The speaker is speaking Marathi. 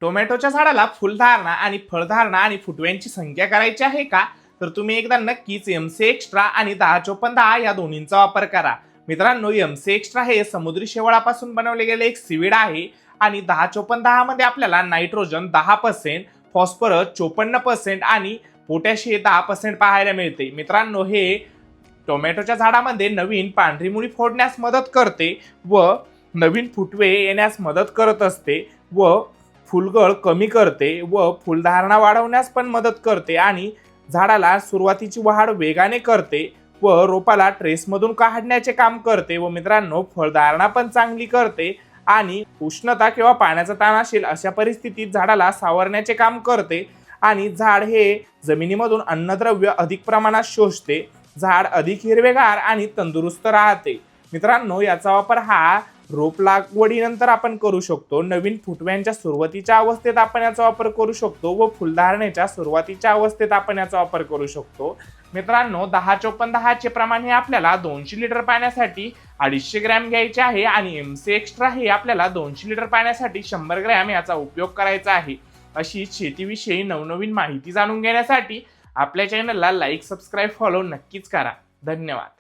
टोमॅटोच्या झाडाला फुलधारणा आणि फळधारणा आणि फुटव्यांची संख्या करायची आहे का? तर तुम्ही एकदा नक्कीच एमसी एक्स्ट्रा आणि 10-10 या दोन्हींचा वापर करा. मित्रांनो, एमसी एक्स्ट्रा हे समुद्री शेवाळापासून बनवले गेले एक सीवीड आहे आणि 10-10 मध्ये आपल्याला नायट्रोजन 10%, फॉस्फरस 54% आणि पोटॅश हे 10% पाहायला मिळते. मित्रांनो, हे टोमॅटोच्या झाडामध्ये नवीन पांढरी मुळी फोडण्यास मदत करते व नवीन फुटवे येण्यास मदत करत असते व फुलगळ कमी करते व फुलधारणा वाढवण्यास पण मदत करते आणि झाडाला सुरुवातीची वाढ वेगाने करते व रोपाला ट्रेसमधून काढण्याचे काम करते व मित्रांनो फळधारणा पण चांगली करते आणि उष्णता किंवा पाण्याचा ताण असेल अशा परिस्थितीत झाडाला सावरण्याचे काम करते आणि झाड हे जमिनीमधून अन्नद्रव्य अधिक प्रमाणात शोषते. झाड अधिक हिरवेगार आणि तंदुरुस्त राहते. मित्रांनो, याचा वापर हा रोप लागवडीनंतर आपण करू शकतो. नवीन फुटव्यांच्या सुरुवातीच्या अवस्थेत आपण याचा वापर करू शकतो व फुलधारणेच्या सुरुवातीच्या अवस्थेत आपण याचा वापर करू शकतो. मित्रांनो, 10-10 चे प्रमाण हे आपल्याला 200 लिटर पाण्यासाठी 250 ग्रॅम घ्यायचे आहे आणि एमसी एक्स्ट्रा हे आपल्याला 200 लिटर पाण्यासाठी 100 ग्रॅम याचा उपयोग करायचा आहे. अशी शेतीविषयी नवनवीन माहिती जाणून घेण्यासाठी आपल्या चॅनलला लाईक, सबस्क्राईब, फॉलो नक्कीच करा. धन्यवाद.